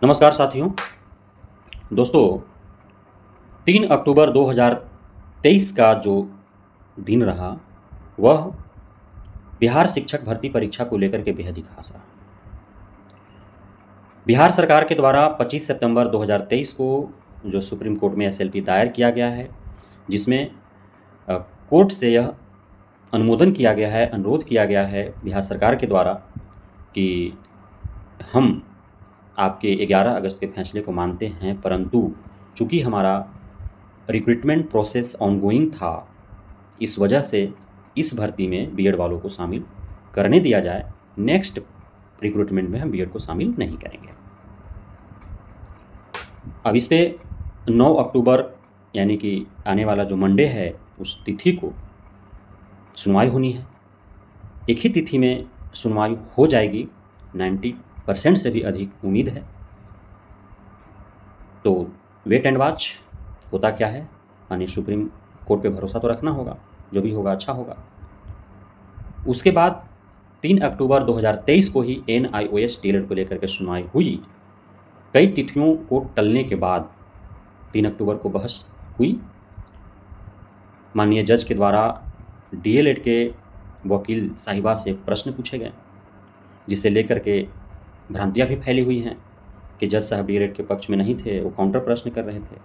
नमस्कार साथियों। दोस्तों, 3 अक्टूबर 2023 का जो दिन रहा वह बिहार शिक्षक भर्ती परीक्षा को लेकर के बेहद ही खास रहा। बिहार सरकार के द्वारा 25 सितंबर 2023 को जो सुप्रीम कोर्ट में एसएलपी दायर किया गया है, जिसमें कोर्ट से यह अनुमोदन किया गया है, अनुरोध किया गया है बिहार सरकार के द्वारा कि हम आपके 11 अगस्त के फैसले को मानते हैं, परंतु चूँकि हमारा रिक्रूटमेंट प्रोसेस ऑनगोइंग था, इस वजह से इस भर्ती में बीएड वालों को शामिल करने दिया जाए। नेक्स्ट रिक्रूटमेंट में हम बीएड को शामिल नहीं करेंगे। अब इस पे 9 अक्टूबर यानी कि आने वाला जो मंडे है, उस तिथि को सुनवाई होनी है। एक ही तिथि में सुनवाई हो जाएगी, 90% से भी अधिक उम्मीद है। तो वेट एंड वॉच, होता क्या है, यानी सुप्रीम कोर्ट पे भरोसा तो रखना होगा, जो भी होगा अच्छा होगा। उसके बाद 3 अक्टूबर 2023 को ही NIOS डीएलएड को लेकर के सुनवाई हुई। कई तिथियों को टलने के बाद 3 अक्टूबर को बहस हुई। माननीय जज के द्वारा डीएलएड के वकील साहिबा से प्रश्न पूछे गए, जिसे लेकर के भ्रांतियाँ भी फैली हुई हैं कि जज साहब डीएलएड के पक्ष में नहीं थे, वो काउंटर प्रश्न कर रहे थे।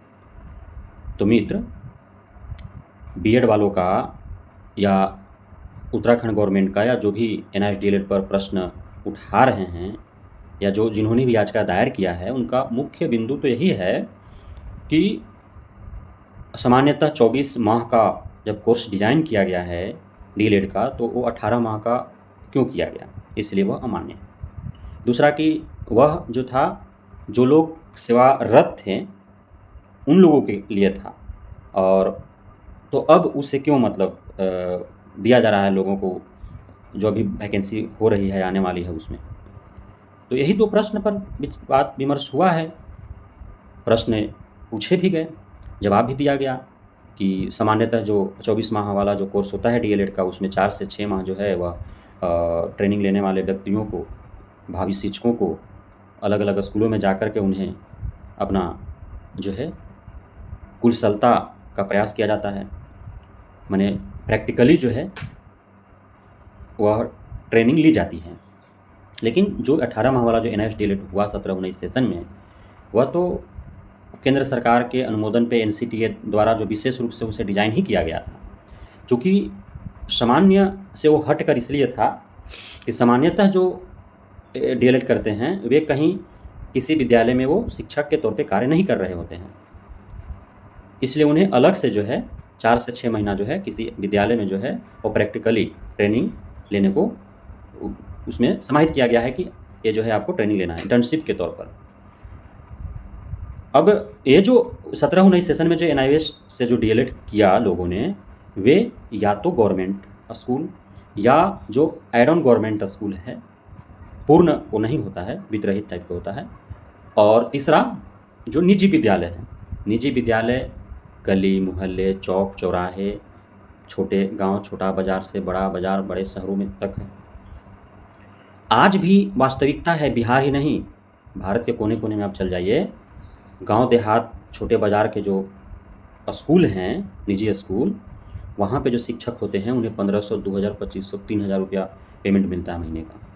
तो मित्र, बीएड वालों का या उत्तराखंड गवर्नमेंट का या जो भी NIOS डीएलएड पर प्रश्न उठा रहे हैं या जिन्होंने भी याचिका दायर किया है, उनका मुख्य बिंदु तो यही है कि सामान्यतः 24 माह का जब कोर्स डिज़ाइन किया गया है डीएलएड का, तो वो 18 माह का क्यों किया गया, इसलिए वह अमान्य है। दूसरा कि वह जो था, जो लोग सेवारत थे उन लोगों के लिए था, और तो अब उससे क्यों मतलब दिया जा रहा है लोगों को, जो अभी वैकेंसी हो रही है, आने वाली है उसमें। तो यही दो प्रश्न पर बात विमर्श हुआ है। प्रश्न पूछे भी गए, जवाब भी दिया गया कि सामान्यतः जो 24 माह वाला जो कोर्स होता है डीएलएड का, उसमें 4 से 6 माह जो है वह ट्रेनिंग लेने वाले व्यक्तियों को, भावी शिक्षकों को अलग अलग स्कूलों में जा कर के उन्हें अपना जो है कुशलता का प्रयास किया जाता है। माने प्रैक्टिकली जो है वह ट्रेनिंग ली जाती है। लेकिन जो 18 माह वाला जो NIOS डीएलएड हुआ 17-19 सेशन में, वह तो केंद्र सरकार के अनुमोदन पे NCTA द्वारा जो विशेष रूप से उसे डिज़ाइन ही किया गया था। चूँकि सामान्य से वो हट कर इसलिए था कि सामान्यतः जो डीएलएड करते हैं वे कहीं किसी विद्यालय में वो शिक्षक के तौर पे कार्य नहीं कर रहे होते हैं, इसलिए उन्हें अलग से जो है 4 से 6 महीना जो है किसी विद्यालय में जो है वो प्रैक्टिकली ट्रेनिंग लेने को उसमें समाहित किया गया है कि ये जो है आपको ट्रेनिंग लेना है इंटर्नशिप के तौर पर। अब ये जो 17-19 सेशन में जो NIOS से जो डीएलएड किया लोगों ने, वे या तो गवर्नमेंट स्कूल या जो एड ऑन गवर्नमेंट स्कूल है, पूर्ण वो नहीं होता है, वितरहित टाइप का होता है। और तीसरा जो निजी विद्यालय है, निजी विद्यालय गली मोहल्ले, चौक चौराहे, छोटे गांव, छोटा बाज़ार से बड़ा बाज़ार, बड़े शहरों में तक है। आज भी वास्तविकता है, बिहार ही नहीं, भारत के कोने कोने में आप चल जाइए, गांव देहात, छोटे बाज़ार के जो स्कूल हैं, निजी स्कूल, वहाँ पे जो शिक्षक होते हैं उन्हें 1500, 2000, 2500, 3000 रुपया पेमेंट मिलता है महीने का।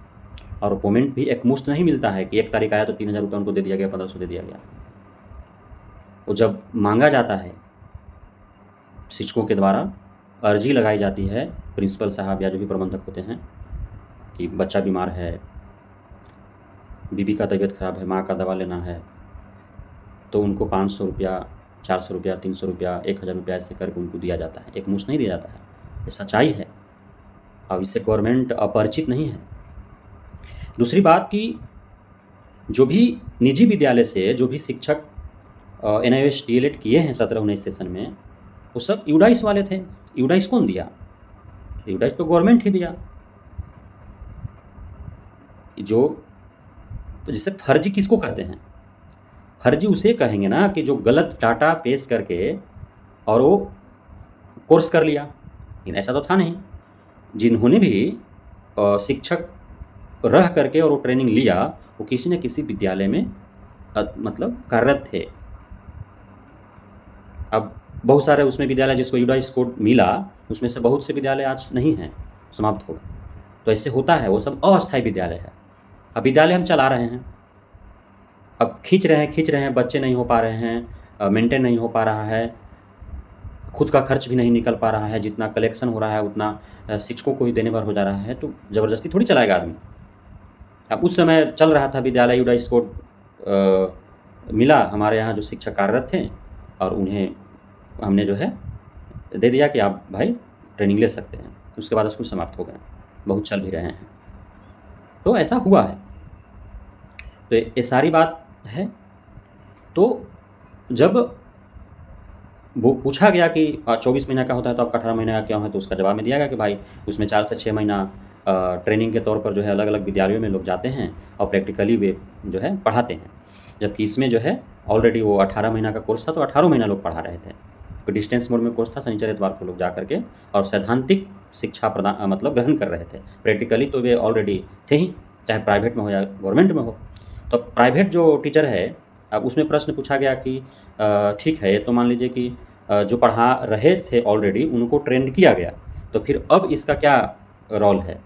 और पेमेंट भी एक मुश्त नहीं मिलता है कि 1 तारीख आया तो 3000 रुपया उनको दे दिया गया, 1500 दे दिया गया। वो जब मांगा जाता है शिक्षकों के द्वारा, अर्जी लगाई जाती है प्रिंसिपल साहब या जो भी प्रबंधक होते हैं कि बच्चा बीमार है, बीबी का तबीयत ख़राब है, माँ का दवा लेना है, तो उनको 500 रुपया, 400 रुपया, 300 रुपया, 1000 रुपया ऐसे करके उनको दिया जाता है। एक मुश्त नहीं दिया जाता है, ये सच्चाई है। अब इससे गवर्नमेंट अपरिचित नहीं है। दूसरी बात कि जो भी निजी विद्यालय से जो भी शिक्षक NIOS डीएलएड किए हैं 17-19 सेशन में, वो सब यूडाइस वाले थे। यूडाइस कौन दिया? यूडाइस तो गवर्नमेंट ही दिया। जो जिससे फर्जी किसको कहते हैं? फर्जी उसे कहेंगे ना कि जो गलत डाटा पेश करके और वो कोर्स कर लिया, लेकिन ऐसा तो था नहीं। जिन्होंने भी शिक्षक रह करके और वो ट्रेनिंग लिया, वो किसी न किसी विद्यालय में मतलब कार्यरत थे। अब बहुत सारे उसमें विद्यालय जिसको यूडाइस कोड मिला, उसमें से बहुत से विद्यालय आज नहीं हैं, समाप्त हो गए। तो ऐसे होता है, वो सब अस्थायी विद्यालय है। अब विद्यालय हम चला रहे हैं, अब खींच रहे हैं, बच्चे नहीं हो पा रहे हैं, मेंटेन नहीं हो पा रहा है, खुद का खर्च भी नहीं निकल पा रहा है, जितना कलेक्शन हो रहा है उतना शिक्षकों को ही देने पर हो जा रहा है, तो ज़बरदस्ती थोड़ी चलाएगा आदमी। अब उस समय चल रहा था विद्यालय यूडाइस कोड मिला हमारे यहाँ जो शिक्षक कार्यरत थे, और उन्हें हमने जो है दे दिया कि आप भाई ट्रेनिंग ले सकते हैं। उसके बाद स्कूल समाप्त हो गए, बहुत चल भी रहे हैं। तो ऐसा हुआ है। तो ये सारी बात है। तो जब वो पूछा गया कि 24 महीना का होता है तो आपका 18 महीने का क्यों है, तो उसका जवाब में दिया गया कि भाई उसमें 4 से 6 महीना ट्रेनिंग के तौर पर जो है अलग अलग विद्यालयों में लोग जाते हैं और प्रैक्टिकली वे जो है पढ़ाते हैं, जबकि इसमें जो है ऑलरेडी वो 18 महीना का कोर्स था, तो 18 महीना लोग पढ़ा रहे थे। तो डिस्टेंस मोड में कोर्स था, शनिचर इतवार को लोग जा करके और सैद्धांतिक शिक्षा प्रदान मतलब ग्रहण कर रहे थे। प्रैक्टिकली तो वे ऑलरेडी थे ही, चाहे प्राइवेट में हो या गवर्नमेंट में हो। तो प्राइवेट जो टीचर है, अब उसमें प्रश्न पूछा गया कि ठीक है, तो मान लीजिए कि जो पढ़ा रहे थे ऑलरेडी उनको ट्रेंड किया गया, तो फिर अब इसका क्या रोल है।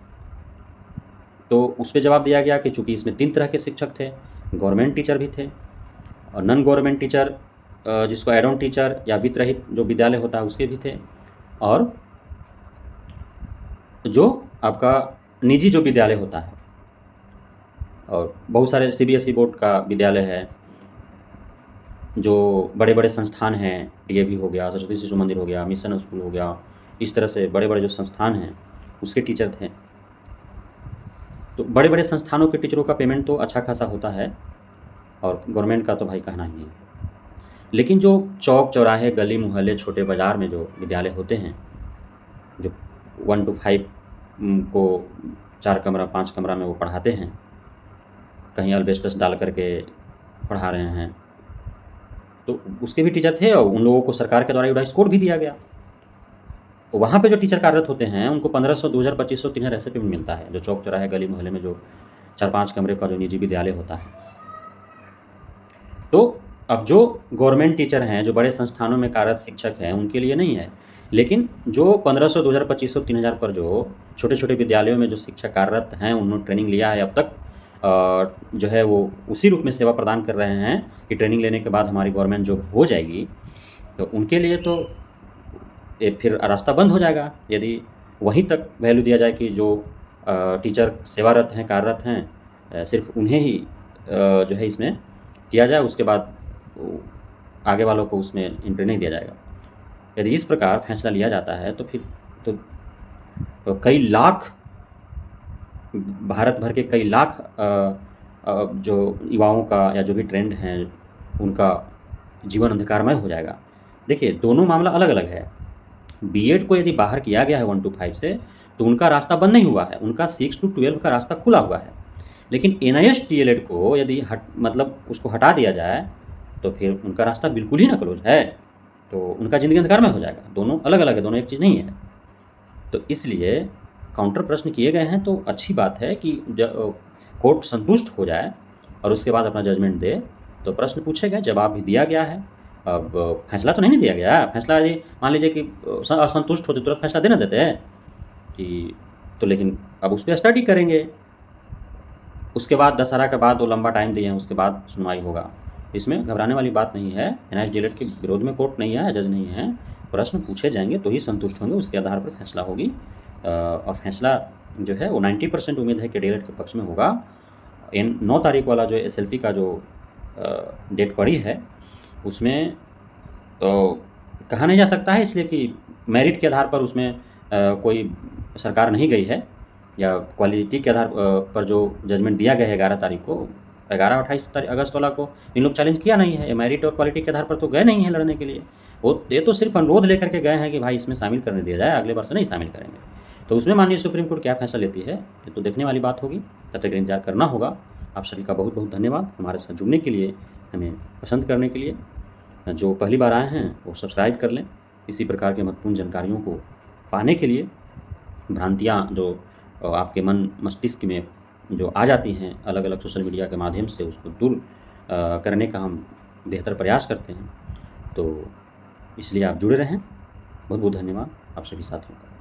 तो उस पर जवाब दिया गया कि चूँकि इसमें 3 तरह के शिक्षक थे, गवर्नमेंट टीचर भी थे और नॉन गवर्नमेंट टीचर जिसको एड ऑन टीचर या वित्त रहित जो विद्यालय होता है उसके भी थे, और जो आपका निजी जो विद्यालय होता है, और बहुत सारे सीबीएसई बोर्ड का विद्यालय है, जो बड़े बड़े संस्थान हैं, डीएवी हो गया, सरस्वती शिशु मंदिर हो गया, मिशन स्कूल हो गया, इस तरह से बड़े बड़े जो संस्थान हैं उसके टीचर थे। तो बड़े बड़े संस्थानों के टीचरों का पेमेंट तो अच्छा खासा होता है, और गवर्नमेंट का तो भाई कहना ही है। लेकिन जो चौक चौराहे गली मोहल्ले छोटे बाज़ार में जो विद्यालय होते हैं, जो 1 to 5 को 4 कमरा 5 कमरा में वो पढ़ाते हैं, कहीं अल्बेस्टस डाल करके पढ़ा रहे हैं, तो उसके भी टीचर थे और उन लोगों को सरकार के द्वारा यूडाइस कोड भी दिया गया। तो वहाँ पे जो टीचर कार्यरत होते हैं उनको 1500, 2000, 2500, 3000 ऐसे पेमेंट मिलता है, जो चौक चौराहे गली मोहल्ले में जो 4-5 कमरे का जो निजी विद्यालय होता है। तो अब जो गवर्नमेंट टीचर हैं, जो बड़े संस्थानों में कार्यरत शिक्षक हैं, उनके लिए नहीं है, लेकिन जो 1500, 2000, 2500, 3000 पर जो छोटे छोटे विद्यालयों में जो शिक्षक कार्यरत हैं, उन्होंने ट्रेनिंग लिया है अब तक, जो है वो उसी रूप में सेवा प्रदान कर रहे हैं कि ट्रेनिंग लेने के बाद हमारी गवर्नमेंट जॉब हो जाएगी, तो उनके लिए तो ये फिर रास्ता बंद हो जाएगा यदि वहीं तक वैल्यू दिया जाए कि जो टीचर सेवारत हैं, कार्यरत हैं, सिर्फ उन्हें ही जो है इसमें किया जाए, उसके बाद आगे वालों को उसमें एंट्री नहीं दिया जाएगा। यदि इस प्रकार फैसला लिया जाता है तो फिर तो कई लाख, भारत भर के कई लाख जो युवाओं का या जो भी ट्रेंड हैं उनका जीवन अंधकारमय हो जाएगा। देखिए, दोनों मामला अलग अलग है। बीएड को यदि बाहर किया गया है 1 to 5 से, तो उनका रास्ता बंद नहीं हुआ है, उनका 6 to 12 का रास्ता खुला हुआ है। लेकिन एनआईएस डीएलएड को यदि मतलब उसको हटा दिया जाए तो फिर उनका रास्ता बिल्कुल ही ना क्लोज है, तो उनका ज़िंदगी अंधकार में हो जाएगा। दोनों अलग अलग है, दोनों एक चीज़ नहीं है। तो इसलिए काउंटर प्रश्न किए गए हैं, तो अच्छी बात है कि कोर्ट संतुष्ट हो जाए और उसके बाद अपना जजमेंट दे। तो प्रश्न पूछे गए, जवाब भी दिया गया है। अब फैसला तो नहीं दिया गया। फैसला यदि मान लीजिए कि असंतुष्ट होते तुरंत फैसला देना देते हैं कि, तो लेकिन अब उस पर स्टडी करेंगे, उसके बाद दशहरा के बाद वो लंबा टाइम दिए हैं, उसके बाद सुनवाई होगा। इसमें घबराने वाली बात नहीं है। एनआईएस डीएलएड के विरोध में कोर्ट नहीं है, जज नहीं है। प्रश्न पूछे जाएंगे तो ही संतुष्ट होंगे, उसके आधार पर फैसला होगी। और फैसला जो है वो 90% उम्मीद है कि डीएलएड के पक्ष में होगा। 9 तारीख वाला जो एसएलपी का जो डेट पड़ी है उसमें तो कहा नहीं जा सकता है, इसलिए कि मेरिट के आधार पर उसमें कोई सरकार नहीं गई है, या क्वालिटी के आधार पर जो जजमेंट दिया गया है 11 तारीख को, 11-28 अगस्त वाला को इन लोग चैलेंज किया नहीं है। मेरिट और क्वालिटी के आधार पर तो गए नहीं हैं लड़ने के लिए। वो ये तो सिर्फ अनुरोध लेकर के गए हैं कि भाई इसमें शामिल करने दिया जाए, अगले बार से नहीं शामिल करेंगे। तो उसमें माननीय सुप्रीम कोर्ट क्या फैसला लेती है ये तो देखने वाली बात होगी, तब तक इंतजार करना होगा। आप सभी का बहुत बहुत धन्यवाद हमारे साथ जुड़ने के लिए, हमें पसंद करने के लिए। जो पहली बार आए हैं वो सब्सक्राइब कर लें। इसी प्रकार के महत्वपूर्ण जानकारियों को पाने के लिए, भ्रांतियाँ जो आपके मन मस्तिष्क में जो आ जाती हैं अलग अलग सोशल मीडिया के माध्यम से, उसको दूर करने का हम बेहतर प्रयास करते हैं। तो इसलिए आप जुड़े रहें। बहुत बहुत धन्यवाद आप सभी साथियों का।